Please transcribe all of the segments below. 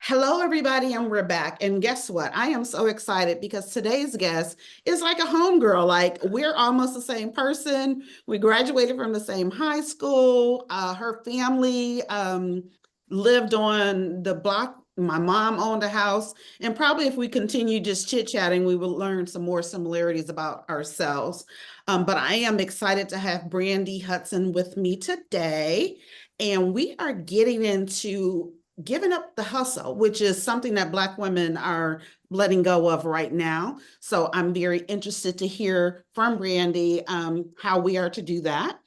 Hello, everybody, and we're back. And guess what? I am so excited because today's guest is like a homegirl. Like, we're almost the same person. We graduated from the same high school. Her family lived on the block. My mom owned a house. And probably if we continue just chit-chatting, we will learn some more similarities about ourselves. But I am excited to have Brandi Hudson with me today. And we are getting into giving up the hustle, which is something that Black women are letting go of right now. So I'm very interested to hear from Brandi how we are to do that.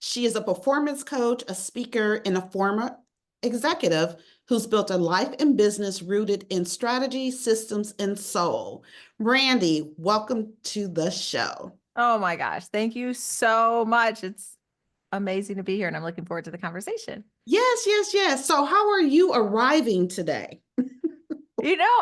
She is a performance coach, a speaker, and a former executive who's built a life and business rooted in strategy, systems, and soul. Brandi, welcome to the show. Oh my gosh. Thank you so much. It's amazing to be here and I'm looking forward to the conversation. Yes, yes, yes. So how are you arriving today?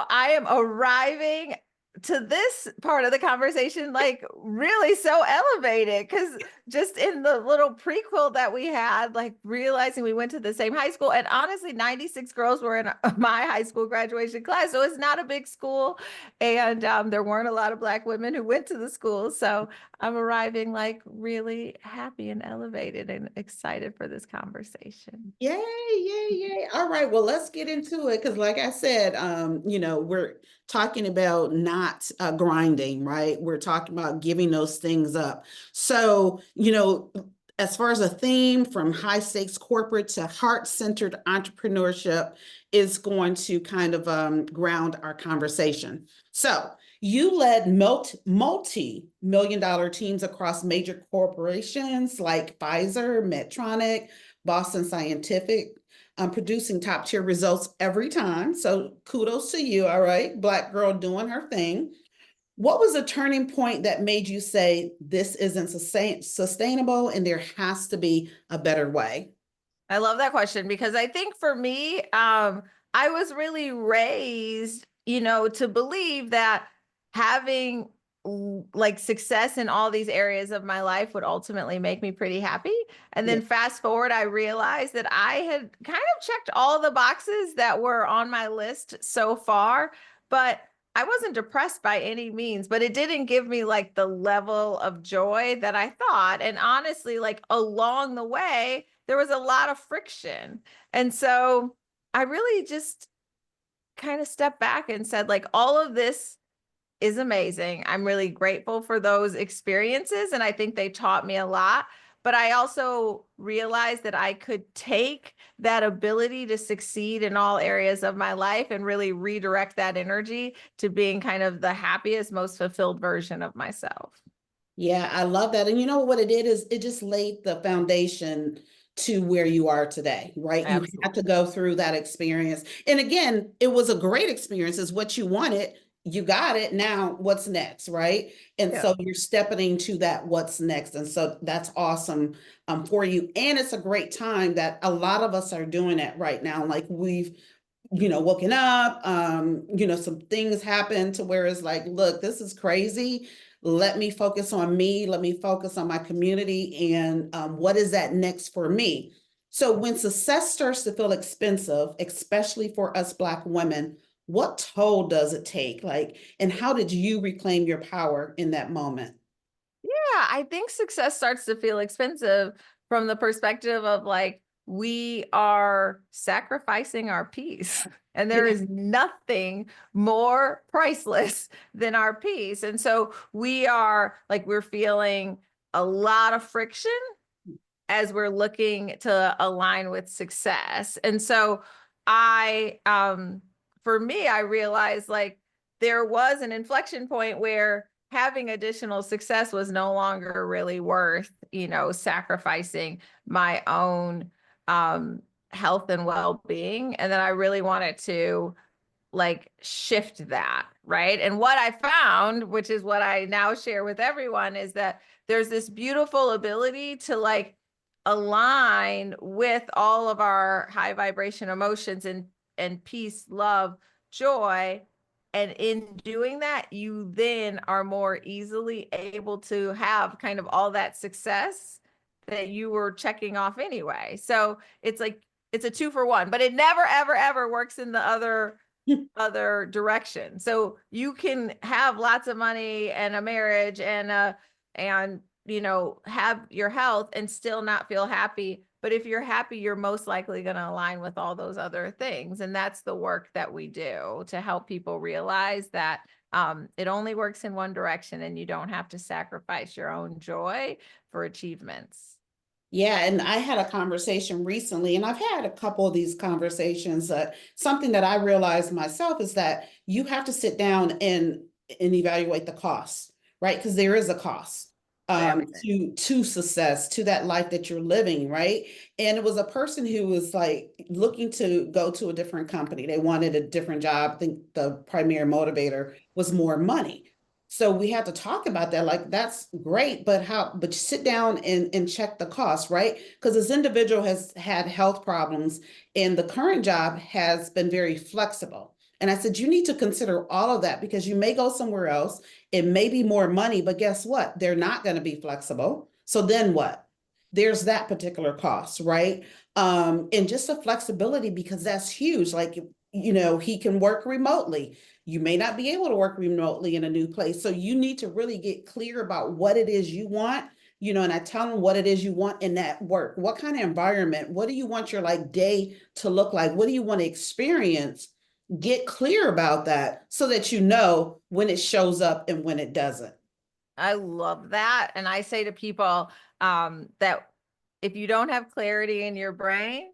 I am arriving to this part of the conversation like really so elevated because just in the little prequel that we had, like realizing we went to the same high school, and honestly 96 girls were in my high school graduation class, so it's not a big school, and there weren't a lot of Black women who went to the school, so I'm arriving like really happy and elevated and excited for this conversation. Yay, yay, yay. All right, well, let's get into it because, like I said, we're talking about not grinding, right? We're talking about giving those things up. So, as far as a theme from high stakes corporate to heart-centered entrepreneurship is going to kind of ground our conversation. So, you led multi-million dollar teams across major corporations like Pfizer, Medtronic, Boston Scientific, producing top tier results every time. So kudos to you. All right. Black girl doing her thing. What was a turning point that made you say this isn't sustainable and there has to be a better way? I love that question because I think for me, I was really raised, to believe that having like success in all these areas of my life would ultimately make me pretty happy. And Yeah. then fast forward, I realized that I had kind of checked all the boxes that were on my list so far, but I wasn't depressed by any means, but it didn't give me like the level of joy that I thought. And honestly, like along the way, there was a lot of friction. And so I really just kind of stepped back and said, like, all of this is amazing. I'm really grateful for those experiences. And I think they taught me a lot. But I also realized that I could take that ability to succeed in all areas of my life and really redirect that energy to being kind of the happiest, most fulfilled version of myself. Yeah, I love that. And you know what it did is it just laid the foundation to where you are today, right? You had to Absolutely. go through that experience. And again, it was a great experience, is what you wanted. You got it. Now what's next, right? And Yeah. so you're stepping into that what's next. And so that's awesome for you. And it's a great time that a lot of us are doing it right now. Like we've woken up, some things happen to where it's like, look, this is crazy. Let me focus on me. Let me focus on my community. And what is that next for me? So when success starts to feel expensive, especially for us Black women, what toll does it take? Like, and how did you reclaim your power in that moment? Yeah, I think success starts to feel expensive from the perspective of like, we are sacrificing our peace. And there Yeah. is nothing more priceless than our peace. And so we are like, we're feeling a lot of friction as we're looking to align with success. And so for me, I realized like there was an inflection point where having additional success was no longer really worth, sacrificing my own health and well-being. And then I really wanted to like shift that, right? And what I found, which is what I now share with everyone, is that there's this beautiful ability to like align with all of our high vibration emotions and peace, love, joy. And in doing that, you then are more easily able to have kind of all that success that you were checking off anyway. So it's like it's a 2 for 1, but it never, ever, ever works in the other other direction. So you can have lots of money and a marriage and have your health and still not feel happy. But if you're happy, you're most likely going to align with all those other things. And that's the work that we do to help people realize that it only works in one direction and you don't have to sacrifice your own joy for achievements. Yeah, and I had a conversation recently, and I've had a couple of these conversations. Something that I realized myself is that you have to sit down and evaluate the costs, right? Because there is a cost To everything. to success, to that life that you're living, right? And it was a person who was like looking to go to a different company. They wanted a different job. I think the primary motivator was more money. So we had to talk about that. Like, that's great, but but sit down and check the cost, right? Because this individual has had health problems and the current job has been very flexible. And I said, you need to consider all of that because you may go somewhere else. It may be more money, but guess what? They're not going to be flexible. So then what? There's that particular cost, right? And just the flexibility, because that's huge. Like, he can work remotely. You may not be able to work remotely in a new place. So you need to really get clear about what it is you want, and I tell them what it is you want in that work. What kind of environment? What do you want your like day to look like? What do you want to experience? Get clear about that so that you know when it shows up and when it doesn't. I love that. And I say to people that if you don't have clarity in your brain,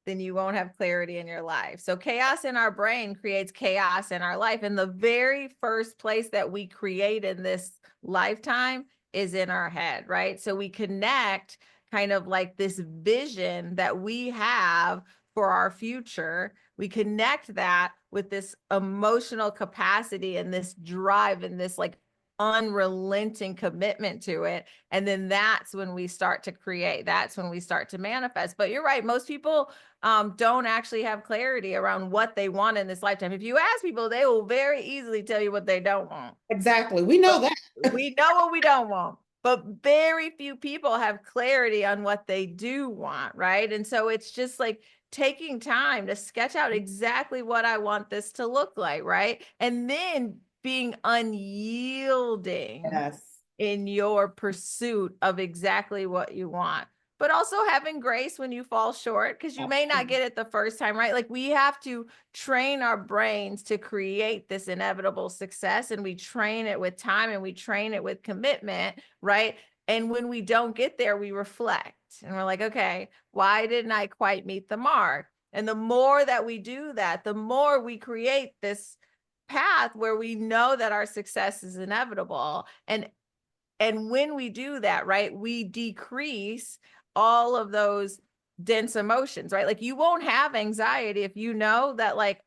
then you won't have clarity in your life. So chaos in our brain creates chaos in our life. And the very first place that we create in this lifetime is in our head, right? So we connect kind of like this vision that we have for our future. We connect that with this emotional capacity and this drive and this like unrelenting commitment to it. And then that's when we start to create, that's when we start to manifest. But you're right, most people don't actually have clarity around what they want in this lifetime. If you ask people, they will very easily tell you what they don't want. Exactly. We know But that. we know what we don't want. But very few people have clarity on what they do want, right? And so it's just like taking time to sketch out exactly what I want this to look like, right? And then being unyielding Yes. in your pursuit of exactly what you want, but also having grace when you fall short because you may not get it the first time, right? Like we have to train our brains to create this inevitable success, and we train it with time and we train it with commitment, right? And when we don't get there, we reflect and we're like, okay, why didn't I quite meet the mark? And the more that we do that, the more we create this path where we know that our success is inevitable. And when we do that, right, we decrease all of those dense emotions, right? Like you won't have anxiety if you know that like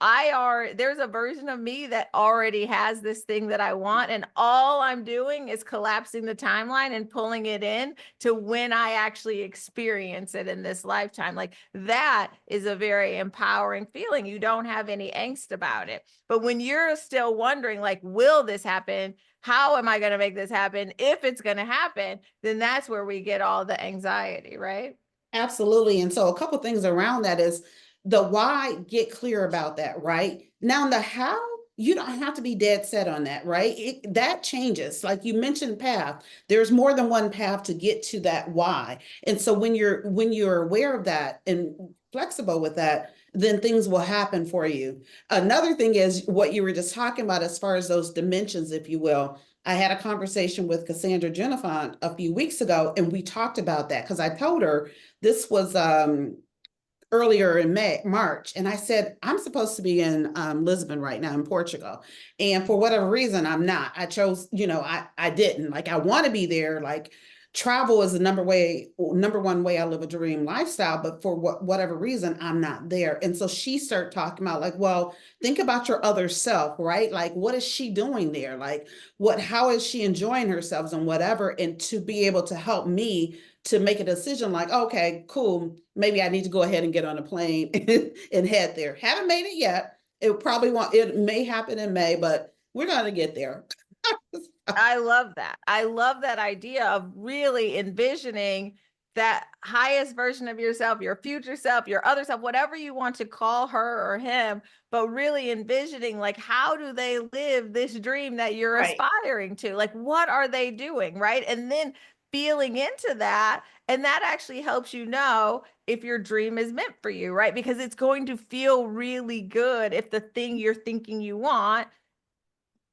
there's a version of me that already has this thing that I want, and all I'm doing is collapsing the timeline and pulling it in to when I actually experience it in this lifetime. Like that is a very empowering feeling. You don't have any angst about it. But when you're still wondering, like, will this happen? How am I going to make this happen? If it's going to happen, then that's where we get all the anxiety, right? Absolutely. And so a couple things around that is the why, get clear about that, right? Now the how, you don't have to be dead set on that, right? That changes. Like you mentioned path, there's more than one path to get to that why. And so when you're aware of that and flexible with that, then things will happen for you. Another thing is what you were just talking about as far as those dimensions, if you will. I had a conversation with Cassandra Genifont a few weeks ago, and we talked about that because I told her this was earlier in March, and I said I'm supposed to be in Lisbon right now in Portugal, and for whatever reason I'm not. I chose, I didn't. Like, I want to be there. Like, travel is the number one way I live a dream lifestyle, but for whatever reason I'm not there. And so she started talking about like, well, think about your other self, right? Like, what is she doing there? Like, how is she enjoying herself and whatever, and to be able to help me to make a decision like, okay, cool, maybe I need to go ahead and get on a plane and head there. Haven't made it yet. It may happen in May, but we're going to get there. I love that. I love that idea of really envisioning that highest version of yourself, your future self, your other self, whatever you want to call her or him, but really envisioning like, how do they live this dream that you're Right. aspiring to? Like, what are they doing? Right. And then feeling into that. And that actually helps you know if your dream is meant for you, right? Because it's going to feel really good if the thing you're thinking you want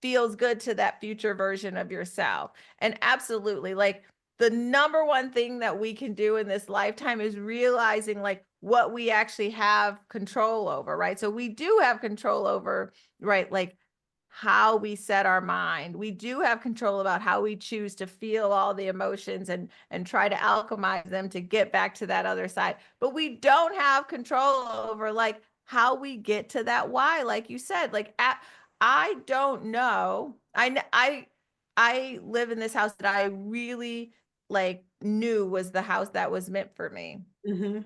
feels good to that future version of yourself. And absolutely, like the number one thing that we can do in this lifetime is realizing like what we actually have control over, right? So we do have control over, right? Like how we set our mind. We do have control about how we choose to feel all the emotions and try to alchemize them to get back to that other side. But we don't have control over like how we get to that why, like you said. I don't know. I live in this house that I really like knew was the house that was meant for me. Mm-hmm.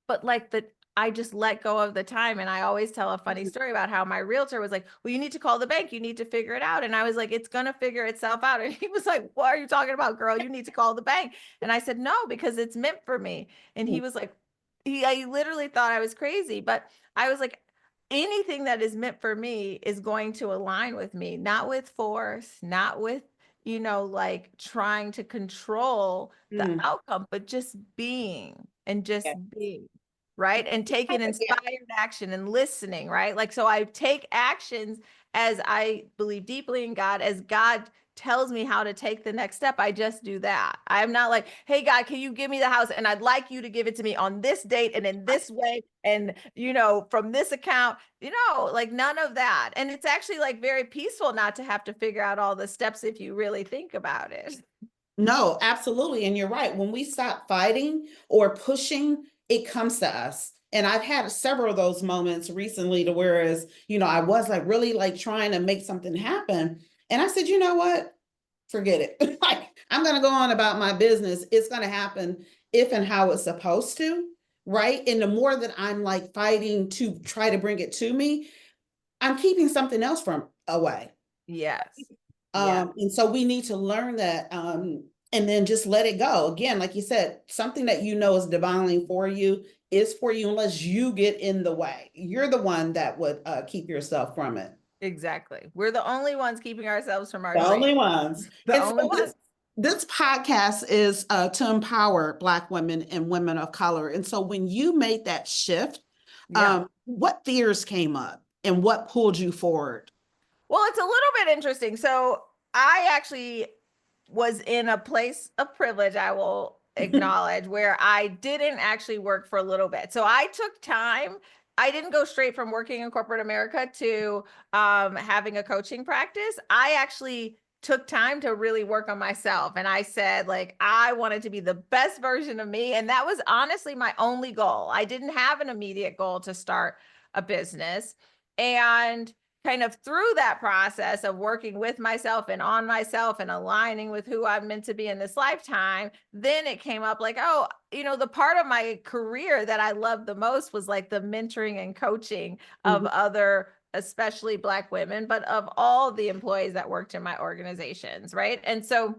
But like I just let go of the time. And I always tell a funny Mm-hmm. story about how my realtor was like, well, you need to call the bank. You need to figure it out. And I was like, it's going to figure itself out. And he was like, what are you talking about, girl? You need to call the bank. And I said, no, because it's meant for me. And he was like, I literally thought I was crazy, but I was like, anything that is meant for me is going to align with me, not with force, not with, like trying to control the Mm-hmm. outcome, but just being and just Yeah. being, right? And taking Yeah. inspired action and listening, right? Like, so I take actions as I believe deeply in God, as God tells me how to take the next step. I just do that. I'm not like, hey, God, can you give me the house? And I'd like you to give it to me on this date and in this way. And, from this account, like none of that. And it's actually like very peaceful not to have to figure out all the steps if you really think about it. No, absolutely. And you're right. When we stop fighting or pushing, it comes to us. And I've had several of those moments recently to whereas, I was like really like trying to make something happen. And I said, you know what? Forget it. Like, I'm going to go on about my business. It's going to happen if and how it's supposed to. Right. And the more that I'm like fighting to try to bring it to me, I'm keeping something else from away. Yes. Yeah. And so we need to learn that and then just let it go. Again, like you said, something that you know is divinely for you is for you unless you get in the way. You're the one that would keep yourself from it. Exactly. We're the only ones keeping ourselves from our The dreams. only ones. The And so only this ones. this podcast is to empower Black women and women of color. And so when you made that shift, Yeah. what fears came up and what pulled you forward? Well, it's a little bit interesting. So I actually was in a place of privilege, I will acknowledge, where I didn't actually work for a little bit. So I took time. I didn't go straight from working in corporate America to having a coaching practice. I actually took time to really work on myself. And I said, like, I wanted to be the best version of me. And that was honestly my only goal. I didn't have an immediate goal to start a business. And kind of through that process of working with myself and on myself and aligning with who I'm meant to be in this lifetime, then it came up like, oh, the part of my career that I loved the most was like the mentoring and coaching of Mhm. other, especially Black women, but of all the employees that worked in my organizations. Right. And so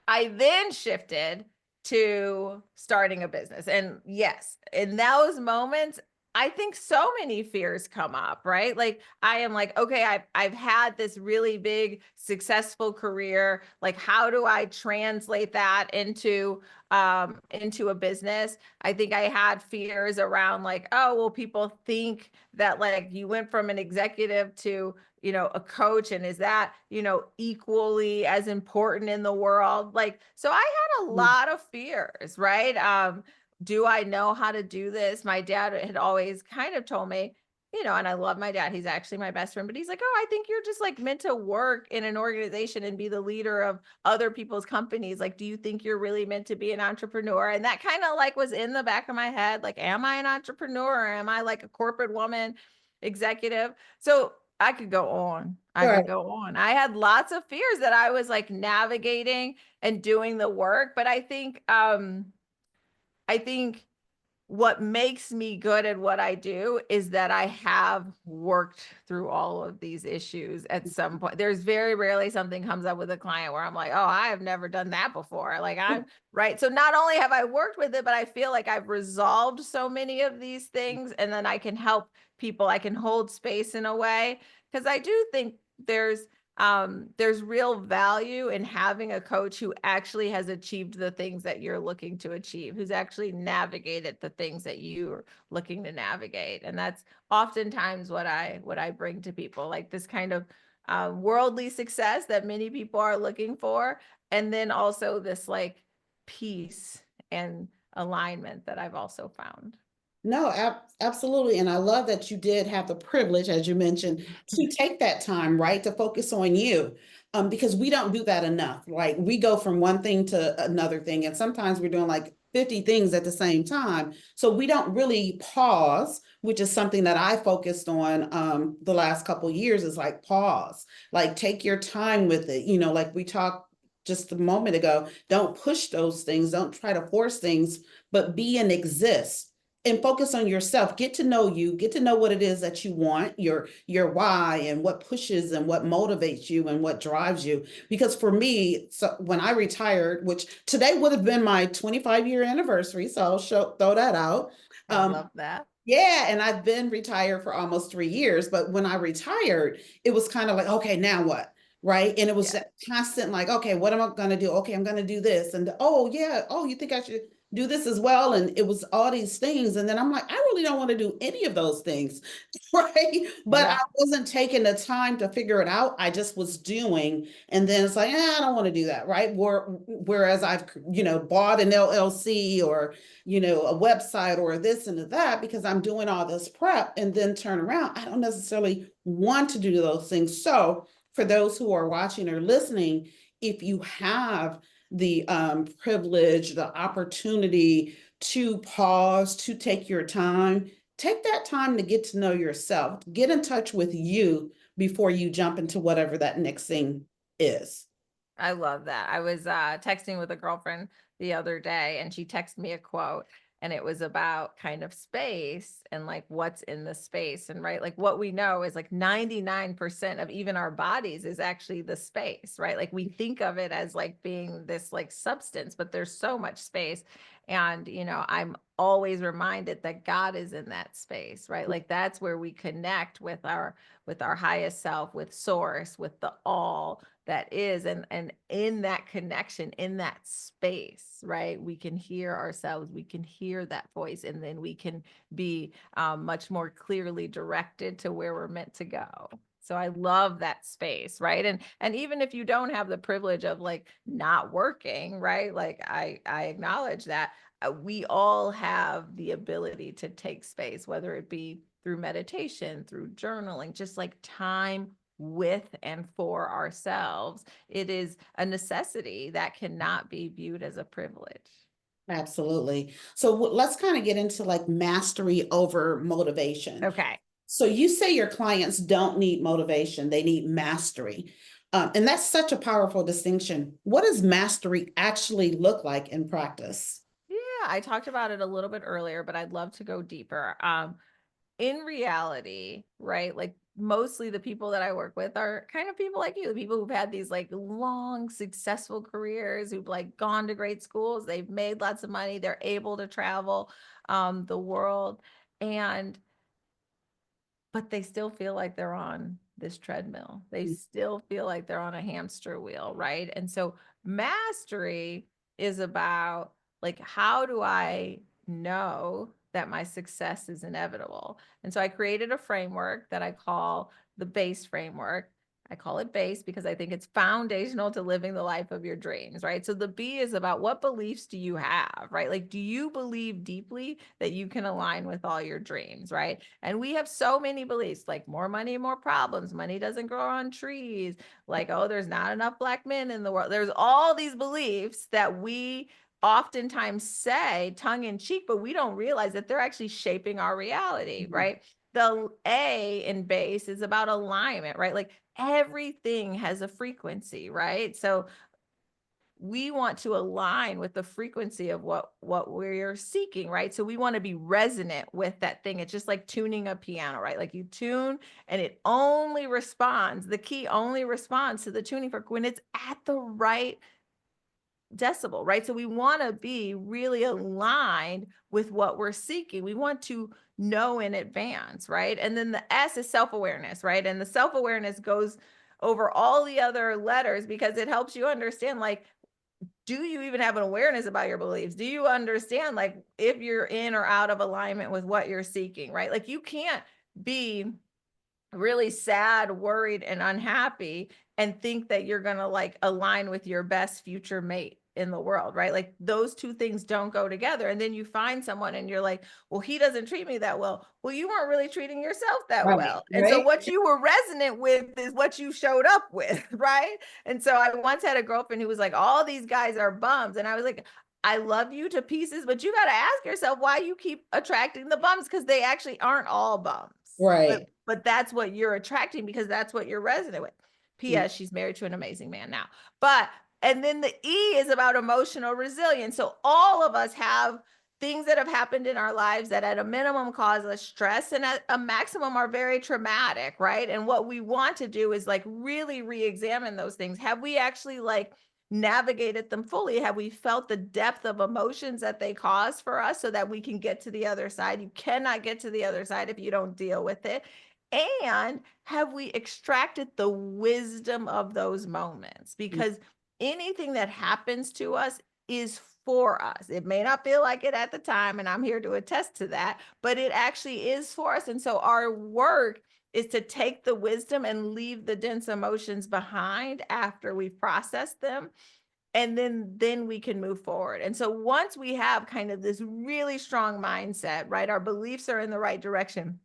I then shifted to starting a business. And yes, in those moments, I think so many fears come up, right? Like I am like, okay, I've had this really big successful career. Like, how do I translate that into a business? I think I had fears around like, oh, well, people think that like you went from an executive to a coach, and is that equally as important in the world? Like, so I had a lot of fears, right? Do I know how to do this? My dad had always kind of told me, and I love my dad, he's actually my best friend, but he's like, oh, I think you're just like meant to work in an organization and be the leader of other people's companies. Like, do you think you're really meant to be an entrepreneur? And that kind of like was in the back of my head, like, am I an entrepreneur, or am I like a corporate woman executive? So I could go on. I Right. could go on. I had lots of fears that I was like navigating and doing the work, but I think what makes me good at what I do is that I have worked through all of these issues at some point. There's very rarely something comes up with a client where I'm like, oh, I have never done that before. Like I'm right. So not only have I worked with it, but I feel like I've resolved so many of these things. And then I can help people, I can hold space in a way. Because I do think there's real value in having a coach who actually has achieved the things that you're looking to achieve, who's actually navigated the things that you're looking to navigate. And that's oftentimes what I bring to people, like this kind of worldly success that many people are looking for. And then also this like peace and alignment that I've also found. No, absolutely. And I love that you did have the privilege, as you mentioned, to take that time, right, to focus on you. Because we don't do that enough. Like we go from one thing to another thing, and sometimes we're doing like 50 things at the same time. So we don't really pause, which is something that I focused on the last couple of years, is like pause, like take your time with it. Like we talked just a moment ago, don't push those things, don't try to force things, but be and exist and focus on yourself. Get to know you, get to know what it is that you want, your why, and what pushes and what motivates you and what drives you. Because for me, so when I retired, which today would have been my 25-year anniversary, so I'll throw that out. I love that. Yeah, and I've been retired for almost 3 years, but when I retired, it was kind of like, okay, now what? Right. And it was Yeah. that constant, like, okay, what am I going to do? Okay, I'm going to do this. And oh, yeah. Oh, you think I should do this as well? And it was all these things. And then I'm like, I really don't want to do any of those things. Right. But I Yeah. wasn't taking the time to figure it out. I just was doing. And then it's like, I don't want to do that. Right. Whereas I've, bought an LLC or, a website or this and that because I'm doing all this prep and then turn around. I don't necessarily want to do those things. So for those who are watching or listening, if you have the privilege, the opportunity to pause, to take your time, take that time to get to know yourself, get in touch with you before you jump into whatever that next thing is. I love that. I was texting with a girlfriend the other day and she texted me a quote and it was about kind of space and like what's in the space. And right, like what we know is like 99% of even our bodies is actually the space, right? Like we think of it as like being this like substance, but there's so much space. And, I'm always reminded that God is in that space, right? Like that's where we connect with our highest self, with source, with the all that is. And in that connection, in that space, right, we can hear ourselves, we can hear that voice, and then we can be much more clearly directed to where we're meant to go. So I love that space, right? And even if you don't have the privilege of like not working, right? Like I acknowledge that we all have the ability to take space, whether it be through meditation, through journaling, just like time with and for ourselves. It is a necessity that cannot be viewed as a privilege. Absolutely. So let's kind of get into like mastery over motivation. Okay. So you say your clients don't need motivation, they need mastery. And that's such a powerful distinction. What does mastery actually look like in practice? Yeah, I talked about it a little bit earlier, but I'd love to go deeper. In reality, right? Like mostly the people that I work with are kind of people like you, the people who've had these like long, successful careers, who've like gone to great schools, they've made lots of money, they're able to travel the world. And but they still feel like they're on this treadmill. They still feel like they're on a hamster wheel, right? And so mastery is about like, how do I know that my success is inevitable? And so I created a framework that I call the BASE framework. I call it BASE because I think it's foundational to living the life of your dreams, right? So the B is about what beliefs do you have, right? Like, do you believe deeply that you can align with all your dreams, right? And we have so many beliefs like more money, more problems. Money doesn't grow on trees. Like, oh, there's not enough Black men in the world. There's all these beliefs that we oftentimes say tongue in cheek, but we don't realize that they're actually shaping our reality, right? The A in BASE is about alignment, right? Like everything has a frequency, right? So we want to align with the frequency of what we're seeking, right? So we want to be resonant with that thing. It's just like tuning a piano, right? Like you tune and it only responds, the key only responds to the tuning fork when it's at the right decibel, right? So we want to be really aligned with what we're seeking. We want to know in advance, right? And then the S is self-awareness, right? And the self-awareness goes over all the other letters because it helps you understand, like, do you even have an awareness about your beliefs? Do you understand, like, if you're in or out of alignment with what you're seeking, right? Like, you can't be really sad, worried, and unhappy and think that you're going to like align with your best future mate in the world, right? Like those two things don't go together. And then you find someone and you're like, well, he doesn't treat me that well. Well, you weren't really treating yourself that Right, well. And so right. what you were resonant with is what you showed up with, right? And so I once had a girlfriend who was like, all these guys are bums. And I was like, I love you to pieces, but you got to ask yourself why you keep attracting the bums, because they actually aren't all bums. Right. But that's what you're attracting because that's what you're resonant with. Mm. P.S. She's married to an amazing man now. And then the E is about emotional resilience. So all of us have things that have happened in our lives that at a minimum cause us stress and at a maximum are very traumatic, right? And what we want to do is like really re-examine those things. Have we actually like navigated them fully? Have we felt the depth of emotions that they cause for us so that we can get to the other side? You cannot get to the other side if you don't deal with it. And have we extracted the wisdom of those moments? Because anything that happens to us is for us. It may not feel like it at the time, and I'm here to attest to that, but it actually is for us. And so our work is to take the wisdom and leave the dense emotions behind after we've processed them. And then we can move forward. And so once we have kind of this really strong mindset, right, our beliefs are in the right direction,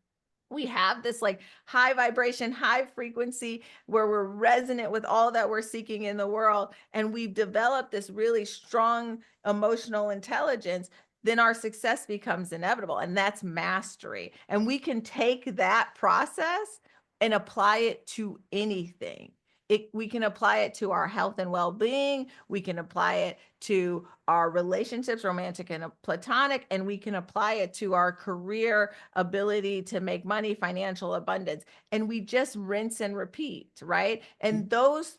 we have this like high vibration, high frequency where we're resonant with all that we're seeking in the world. And we've developed this really strong emotional intelligence, then our success becomes inevitable. And that's mastery. And we can take that process and apply it to anything. We can apply it to our health and well-being. We can apply it to our relationships, romantic and platonic, and we can apply it to our career ability to make money, financial abundance. And we just rinse and repeat, right? And those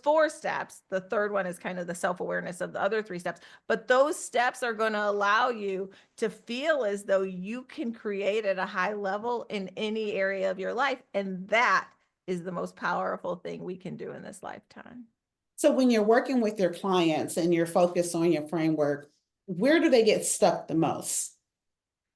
four steps, the third one is kind of the self-awareness of the other three steps, but those steps are going to allow you to feel as though you can create at a high level in any area of your life. And that is the most powerful thing we can do in this lifetime. So when you're working with your clients and you're focused on your framework, where do they get stuck the most?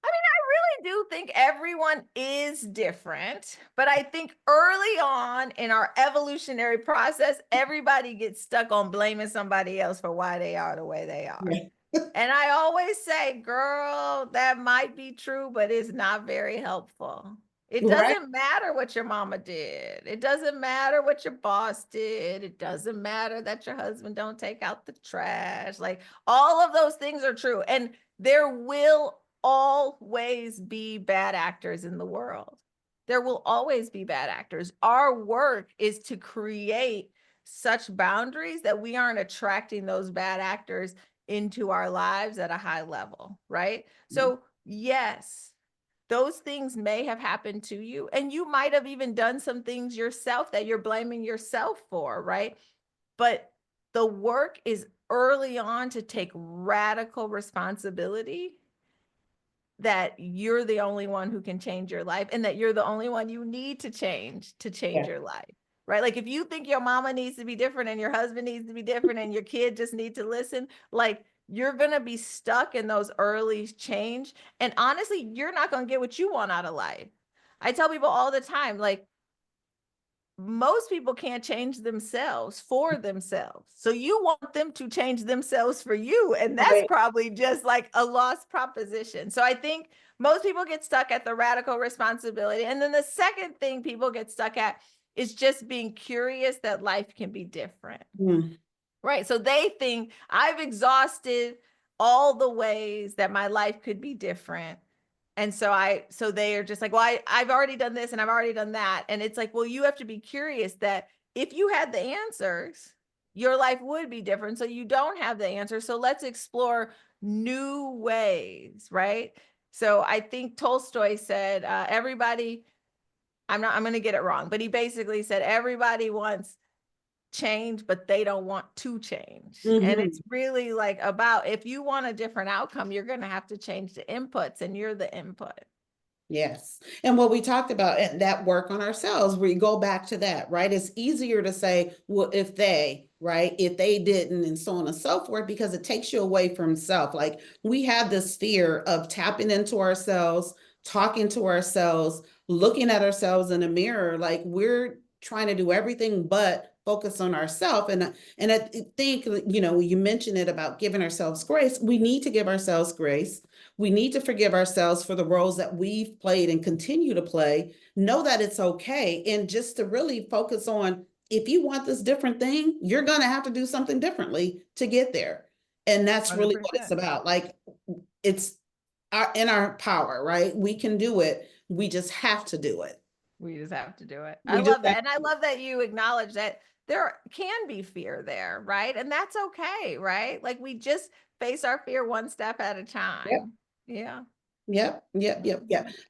I mean, I really do think everyone is different, but I think early on in our evolutionary process, everybody gets stuck on blaming somebody else for why they are the way they are. Yeah. And I always say, girl, that might be true, but it's not very helpful. It Right. doesn't matter what your mama did. It doesn't matter what your boss did. It doesn't matter that your husband don't take out the trash. Like all of those things are true. And there will always be bad actors in the world. There will always be bad actors. Our work is to create such boundaries that we aren't attracting those bad actors into our lives at a high level, right? So yes, those things may have happened to you, and you might have even done some things yourself that you're blaming yourself for, right? But the work is early on to take radical responsibility that you're the only one who can change your life and that you're the only one you need to change Yeah. your life, right? Like if you think your mama needs to be different and your husband needs to be different and your kid just needs to listen, like you're going to be stuck in those early change. And honestly, you're not going to get what you want out of life. I tell people all the time, like, most people can't change themselves for themselves. So you want them to change themselves for you. And that's Right. probably just like a lost proposition. So I think most people get stuck at the radical responsibility. And then the second thing people get stuck at is just being curious that life can be different. Mm. Right. So they think I've exhausted all the ways that my life could be different. And so they are just like, well, I've already done this and I've already done that. And it's like, well, you have to be curious that if you had the answers, your life would be different. So you don't have the answer. So let's explore new ways, right? So I think Tolstoy said, everybody, I'm going to get it wrong, but he basically said everybody wants change, but they don't want to change. And it's really like about, if you want a different outcome, you're going to have to change the inputs, and you're the input. Yes. And what we talked about and that work on ourselves, we go back to that, right? It's easier to say, well, if they, right, if they didn't, and so on and so forth, because it takes you away from self. Like we have this fear of tapping into ourselves, talking to ourselves, looking at ourselves in a mirror. Like we're trying to do everything but focus on ourselves. And I think, you know, you mentioned it about giving ourselves grace. We need to give ourselves grace. We need to forgive ourselves for the roles that we've played and continue to play. Know that it's okay. And just to really focus on, if you want this different thing, you're going to have to do something differently to get there. And that's really what it's 100%. about. Like it's in our power, right? We can do it. We just have to do it. We just have to do it. I We just love have that. And I love that you acknowledge that there can be fear there, right? And that's okay, right? Like we just face our fear one step at a Yep. time. Yeah. Yep.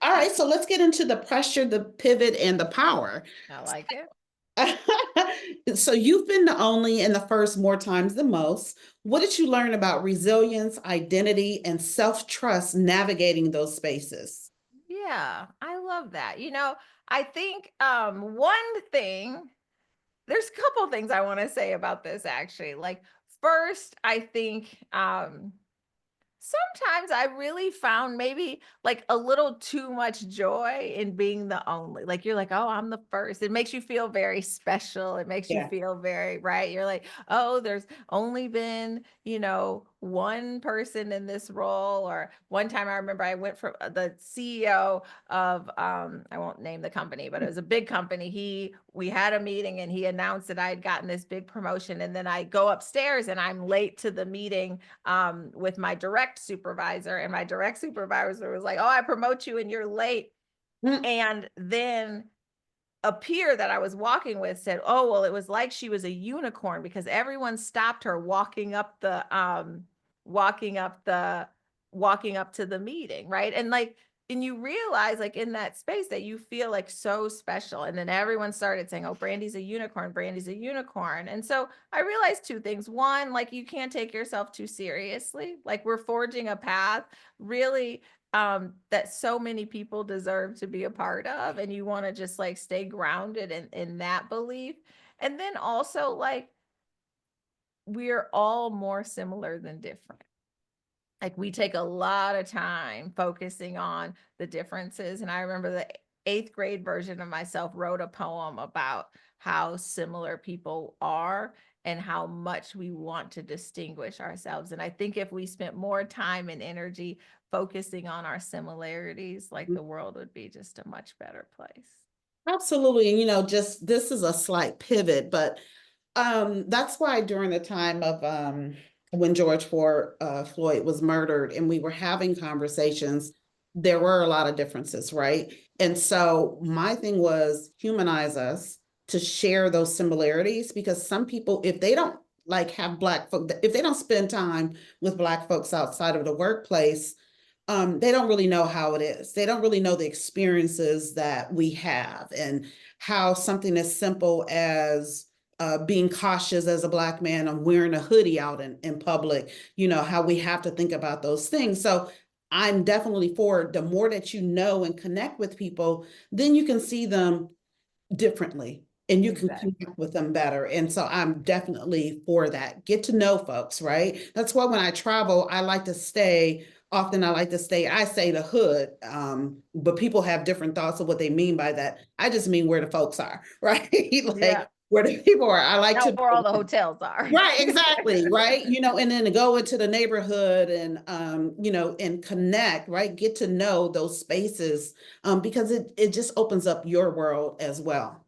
All right. So let's get into the pressure, the pivot, and the power. I like it. So you've been the only and the first more times than most. What did you learn about resilience, identity, and self-trust navigating those spaces? Yeah, I love that. I think one thing, there's a couple things I want to say about this actually. Like first, I think sometimes I really found maybe like a little too much joy in being the only. Like you're like, oh, I'm the first. It makes you feel very special. It makes you Yeah. feel very right. You're like, oh, there's only been, one person in this role. Or one time I remember I went for the CEO of I won't name the company, but it was a big company. We had a meeting and he announced that I had gotten this big promotion. And then I go upstairs and I'm late to the meeting with my direct supervisor, and my direct supervisor was like, oh, I promote you and you're late. Mm. And then a peer that I was walking with said, oh, well, it was like she was a unicorn because everyone stopped her walking up to the meeting, right? And you realize like in that space that you feel like so special. And then everyone started saying, oh, Brandi's a unicorn, Brandi's a unicorn. And so I realized two things. One, like you can't take yourself too seriously. Like we're forging a path really that so many people deserve to be a part of. And you want to just like stay grounded in that belief. And then also like we're all more similar than different. Like we take a lot of time focusing on the differences. And I remember the 8th grade version of myself wrote a poem about how similar people are and how much we want to distinguish ourselves. And I think if we spent more time and energy focusing on our similarities, like the world would be just a much better place. Absolutely. And, just this is a slight pivot, but that's why during the time of when George Floyd was murdered and we were having conversations, there were a lot of differences, right? And so my thing was humanize us to share those similarities, because some people, if they don't like have Black folk, if they don't spend time with Black folks outside of the workplace, they don't really know how it is. They don't really know the experiences that we have, and how something as simple as being cautious as a Black man on wearing a hoodie out in public, how we have to think about those things. So I'm definitely for the more that you know and connect with people, then you can see them differently and you can Exactly. connect with them better. And so I'm definitely for that. Get to know folks, right? That's why when I travel, I like to stay. Often I say the hood, but people have different thoughts of what they mean by that. I just mean where the folks are, right? Yeah. Like where the people are. I like Now to where all the hotels are. right, exactly, right. And then to go into the neighborhood and and connect, right? Get to know those spaces, because it just opens up your world as well.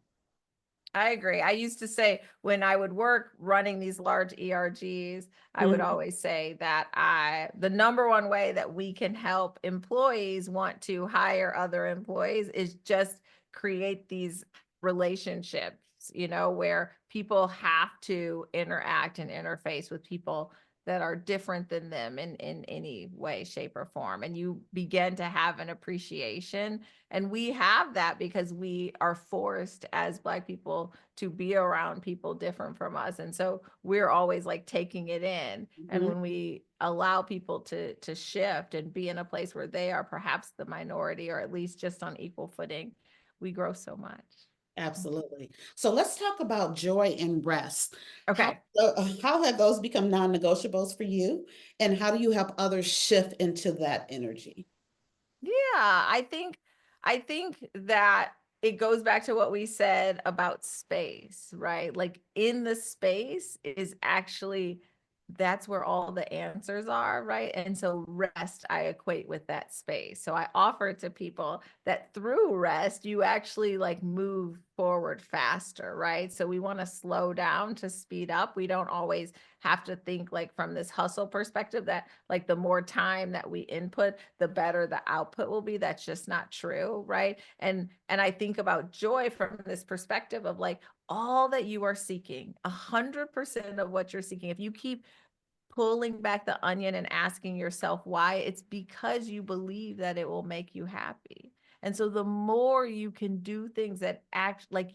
I agree. I used to say when I would work running these large ERGs, I would Mhm. always say that the number one way that we can help employees want to hire other employees is just create these relationships shifts, where people have to interact and interface with people that are different than them in any way, shape, or form. And you begin to have an appreciation. And we have that because we are forced as Black people to be around people different from us. And so we're always like taking it in. And Mhm. when we allow people to shift and be in a place where they are perhaps the minority, or at least just on equal footing, we grow so much. Absolutely. So let's talk about joy and rest. Okay. How have those become non-negotiables for you? And how do you help others shift into that energy? Yeah, I think that it goes back to what we said about space, right? Like in the space is actually that's where all the answers are, right? And so rest I equate with that space. So I offer to people that through rest you actually like move forward faster, right? So we want to slow down to speed up. We don't always have to think like from this hustle perspective that like the more time that we input, the better the output will be. That's just not true, right? And I think about joy from this perspective of like all that you are seeking, 100% of what you're seeking. If you keep pulling back the onion and asking yourself why, it's because you believe that it will make you happy. And so the more you can do things that act like,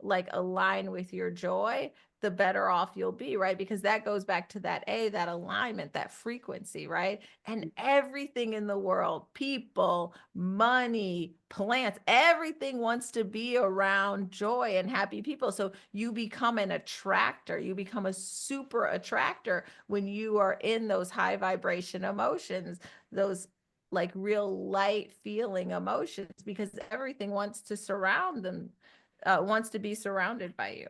like align with your joy, the better off you'll be, right? Because that goes back to that alignment, that frequency, right? And everything in the world, people, money, plants, everything wants to be around joy and happy people. So you become an attractor, you become a super attractor when you are in those high vibration emotions, those like real light feeling emotions, because everything wants to surround them, wants to be surrounded by you.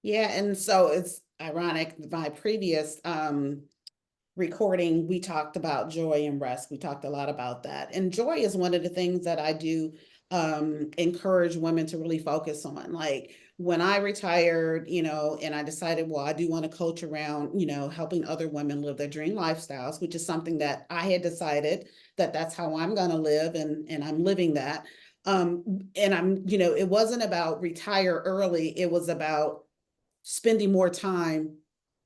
Yeah, and so it's ironic. My previous recording, we talked about joy and rest. We talked a lot about that. And joy is one of the things that I do encourage women to really focus on. Like when I retired, and I decided, well, I do want to coach around, helping other women live their dream lifestyles, which is something that I had decided that that's how I'm going to live, and I'm living that. And it wasn't about retire early. It was about spending more time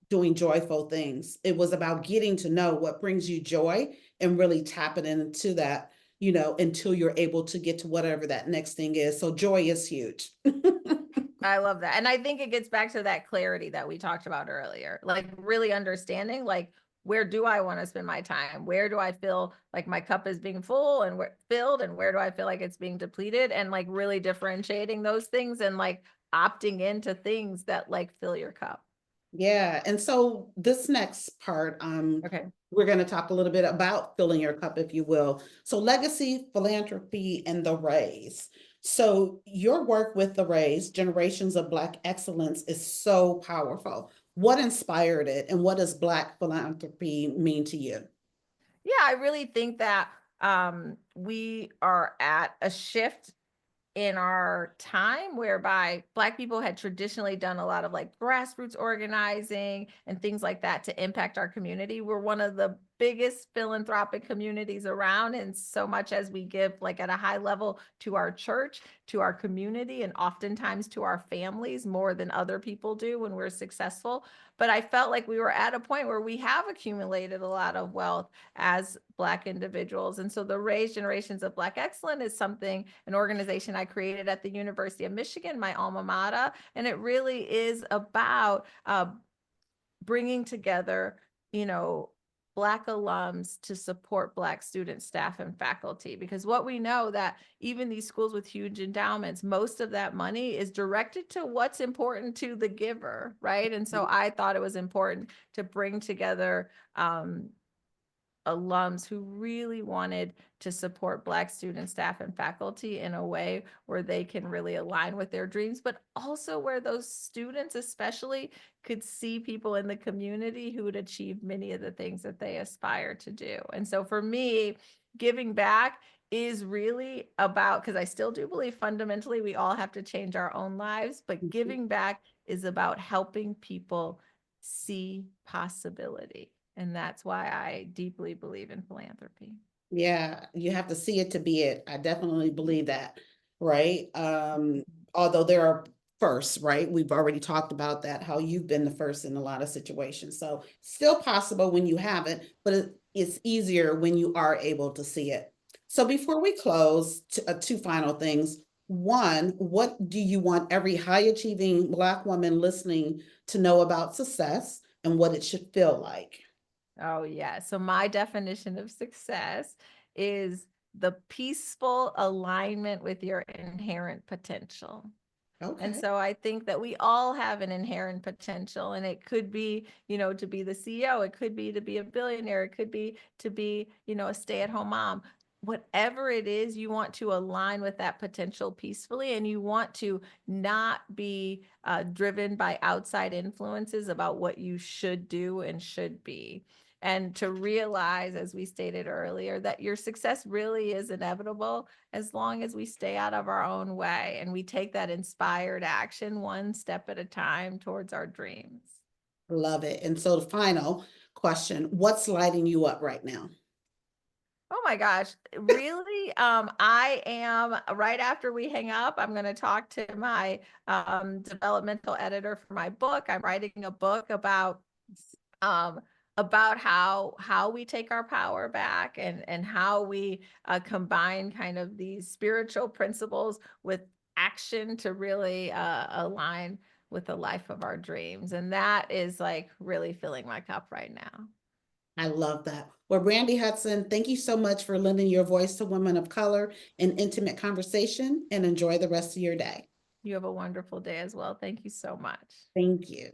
doing joyful things. It was about getting to know what brings you joy and really tapping into that, until you're able to get to whatever that next thing is. So joy is huge. I love that. And I think it gets back to that clarity that we talked about earlier, like really understanding, like, where do I want to spend my time? Where do I feel like my cup is being full and filled? And where do I feel like it's being depleted? And like really differentiating those things and like opting into things that like fill your cup. Yeah. And so this next part, Okay. we're going to talk a little bit about filling your cup, if you will. So legacy, philanthropy, and the raise. So your work with the raise, Generations of Black Excellence, is so powerful. What inspired it, and what does Black philanthropy mean to you? Yeah, I really think that we are at a shift in our time whereby Black people had traditionally done a lot of like grassroots organizing and things like that to impact our community. We're one of the biggest philanthropic communities around, and so much as we give like at a high level to our church, to our community, and oftentimes to our families more than other people do when we're successful. But I felt like we were at a point where we have accumulated a lot of wealth as Black individuals. And so the Raise Generations of Black Excellence is an organization I created at the University of Michigan, my alma mater. And it really is about bringing together, Black alums to support Black students, staff, and faculty. Because what we know that even these schools with huge endowments, most of that money is directed to what's important to the giver, right? And so I thought it was important to bring together alums who really wanted to support Black students, staff, and faculty in a way where they can really align with their dreams, but also where those students especially could see people in the community who would achieve many of the things that they aspire to do. And so for me, giving back is really about, because I still do believe fundamentally we all have to change our own lives, but giving back is about helping people see possibility. And that's why I deeply believe in philanthropy. Yeah, you have to see it to be it. I definitely believe that, right? although there are firsts, right? We've already talked about that, how you've been the first in a lot of situations. So still possible when you haven't, but it's easier when you are able to see it. So before we close, two final things. One, what do you want every high achieving Black woman listening to know about success and what it should feel like? Oh, yeah. So my definition of success is the peaceful alignment with your inherent potential. And Okay. so I think that we all have an inherent potential, and it could be, to be the CEO, it could be to be a billionaire, it could be to be, a stay-at-home mom. Whatever it is, you want to align with that potential peacefully, and you want to not be driven by outside influences about what you should do and should be. And to realize, as we stated earlier, that your success really is inevitable as long as we stay out of our own way and we take that inspired action one step at a time towards our dreams. Love it. And so the final question, what's lighting you up right now? Oh my gosh, really? I am right after we hang up, I'm going to talk to my developmental editor for my book. I'm writing a book um, about how we take our power back and how we combine kind of these spiritual principles with action to really align with the life of our dreams. And that is like really filling my cup right now. I love that. Well, Brandi Hudson, thank you so much for lending your voice to women of color in intimate conversation, and enjoy the rest of your day. You have a wonderful day as well. Thank you so much. Thank you.